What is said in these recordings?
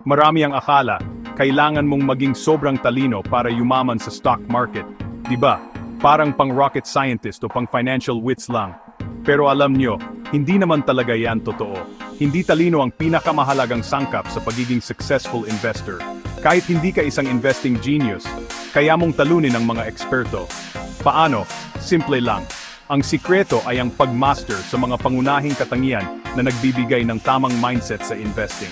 Marami ang akala, kailangan mong maging sobrang talino para yumaman sa stock market. Diba? Parang pang rocket scientist o pang financial wits lang. Pero alam nyo, hindi naman talaga yan totoo. Hindi talino ang pinakamahalagang sangkap sa pagiging successful investor. Kahit hindi ka isang investing genius, kaya mong talunin ang mga eksperto. Paano? Simple lang. Ang sikreto ay ang pagmaster sa mga pangunahing katangian na nagbibigay ng tamang mindset sa investing.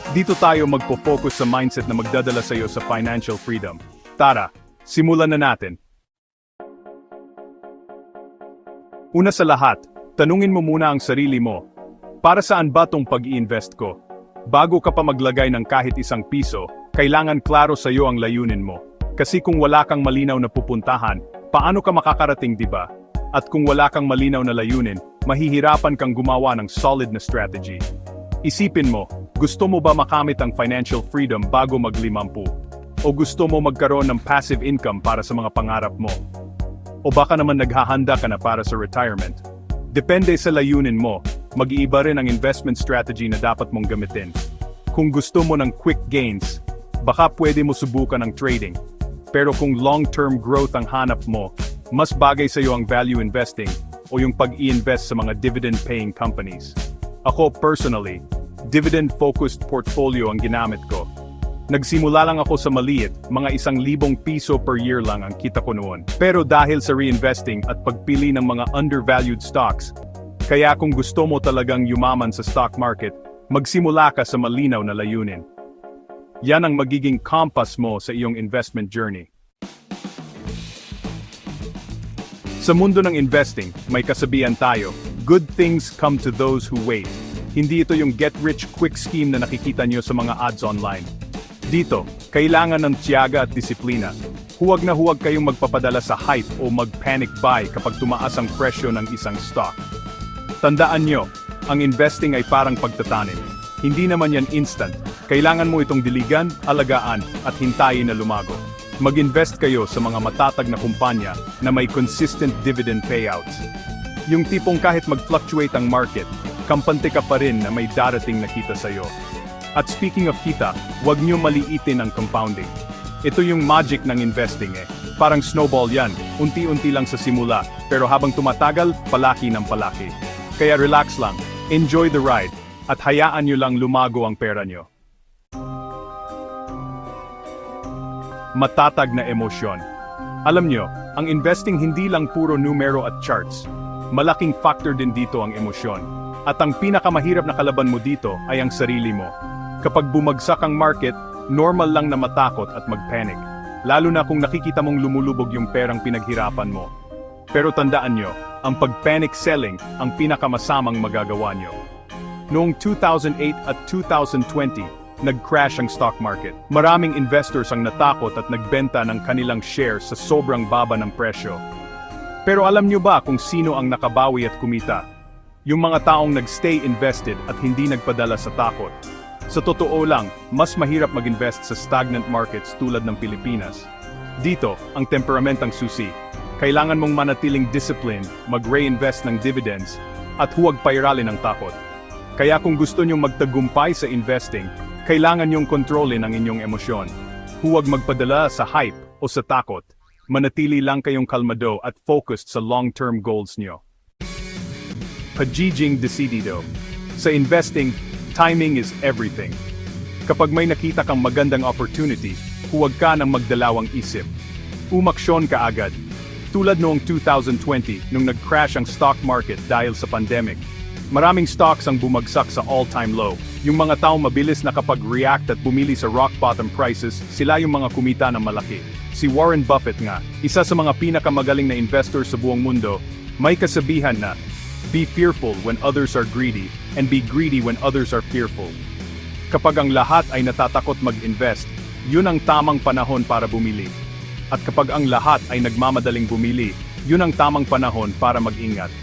Dito tayo magpo-focus sa mindset na magdadala sa iyo sa financial freedom. Tara, simulan na natin. Una sa lahat, tanungin mo muna ang sarili mo. Para saan ba tong pag-i-invest ko? Bago ka pa maglagay ng kahit isang piso, kailangan klaro sa iyo ang layunin mo. Kasi kung wala kang malinaw na pupuntahan, paano ka makakarating, diba? At kung wala kang malinaw na layunin, mahihirapan kang gumawa ng solid na strategy. Isipin mo, gusto mo ba makamit ang financial freedom bago mag-50? O gusto mo magkaroon ng passive income para sa mga pangarap mo? O baka naman naghahanda ka na para sa retirement? Depende sa layunin mo, mag-iiba rin ang investment strategy na dapat mong gamitin. Kung gusto mo ng quick gains, baka pwede mo subukan ang trading. Pero kung long-term growth ang hanap mo, mas bagay sa iyo ang value investing o yung pag-i-invest sa mga dividend-paying companies. Ako personally, dividend-focused portfolio ang ginamit ko. Nagsimula lang ako sa maliit, mga 1,000 piso per year lang ang kita ko noon. Pero dahil sa reinvesting at pagpili ng mga undervalued stocks, kaya kung gusto mo talagang yumaman sa stock market, magsimula ka sa malinaw na layunin. Yan ang magiging compass mo sa iyong investment journey. Sa mundo ng investing, may kasabihan tayo, good things come to those who wait. Hindi ito yung get-rich-quick scheme na nakikita nyo sa mga ads online. Dito, kailangan ng tiyaga at disiplina. Huwag na huwag kayong magpapadala sa hype o mag-panic buy kapag tumaas ang presyo ng isang stock. Tandaan nyo, ang investing ay parang pagtatanim. Hindi naman yan instant. Kailangan mo itong diligan, alagaan, at hintayin na lumago. Mag-invest kayo sa mga matatag na kumpanya na may consistent dividend payouts. Yung tipong kahit mag-fluctuate ang market, kampante ka pa rin na may darating na kita sa'yo. At speaking of kita, huwag niyo maliitin ang compounding. Ito yung magic ng investing eh. Parang snowball yan, unti-unti lang sa simula, pero habang tumatagal, palaki ng palaki. Kaya relax lang, enjoy the ride, at hayaan niyo lang lumago ang pera niyo. Matatag na emosyon. Alam nyo, ang investing hindi lang puro numero at charts. Malaking factor din dito ang emosyon. At ang pinakamahirap na kalaban mo dito ay ang sarili mo. Kapag bumagsak ang market, normal lang na matakot at mag-panic. Lalo na kung nakikita mong lumulubog yung perang pinaghirapan mo. Pero tandaan nyo, ang pag-panic selling ang pinakamasamang magagawa nyo. Noong 2008 at 2020, nag-crash ang stock market. Maraming investors ang natakot at nagbenta ng kanilang shares sa sobrang baba ng presyo. Pero alam nyo ba kung sino ang nakabawi at kumita? Yung mga taong nagstay invested at hindi nagpadala sa takot. Sa totoo lang, mas mahirap mag-invest sa stagnant markets tulad ng Pilipinas. Dito, ang temperament ang susi. Kailangan mong manatiling discipline, mag-reinvest ng dividends, at huwag pairalin ang takot. Kaya kung gusto nyong magtagumpay sa investing, kailangan niyong kontrolin ang inyong emosyon. Huwag magpadala sa hype o sa takot. Manatili lang kayong kalmado at focused sa long-term goals niyo. Pagiging desidido. Sa investing, timing is everything. Kapag may nakita kang magandang opportunity, huwag ka nang magdalawang isip. Umaksyon ka agad. Tulad noong 2020 nung nag-crash ang stock market dahil sa pandemic. Maraming stocks ang bumagsak sa all-time low. Yung mga taong mabilis na kapag-react at bumili sa rock bottom prices, sila yung mga kumita ng malaki. Si Warren Buffett nga, isa sa mga pinakamagaling na investor sa buong mundo, may kasabihan na, be fearful when others are greedy, and be greedy when others are fearful. Kapag ang lahat ay natatakot mag-invest, yun ang tamang panahon para bumili. At kapag ang lahat ay nagmamadaling bumili, yun ang tamang panahon para mag-ingat.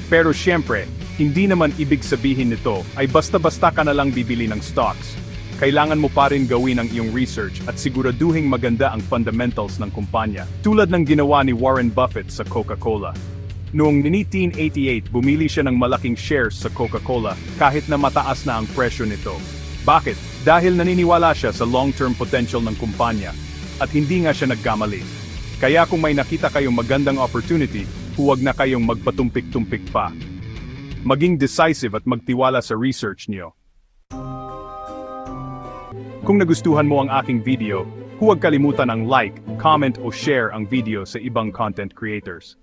Pero syempre, hindi naman ibig sabihin nito ay basta-basta ka na lang bibili ng stocks. Kailangan mo pa rin gawin ang iyong research at siguraduhing maganda ang fundamentals ng kumpanya, tulad ng ginawa ni Warren Buffett sa Coca-Cola. Noong 1988, bumili siya ng malaking shares sa Coca-Cola kahit na mataas na ang presyo nito. Bakit? Dahil naniniwala siya sa long-term potential ng kumpanya, at hindi nga siya nagkamali. Kaya kung may nakita kayong magandang opportunity, huwag na kayong magpatumpik-tumpik pa. Maging decisive at magtiwala sa research niyo. Kung nagustuhan mo ang aking video, huwag kalimutan ang like, comment o share ang video sa ibang content creators.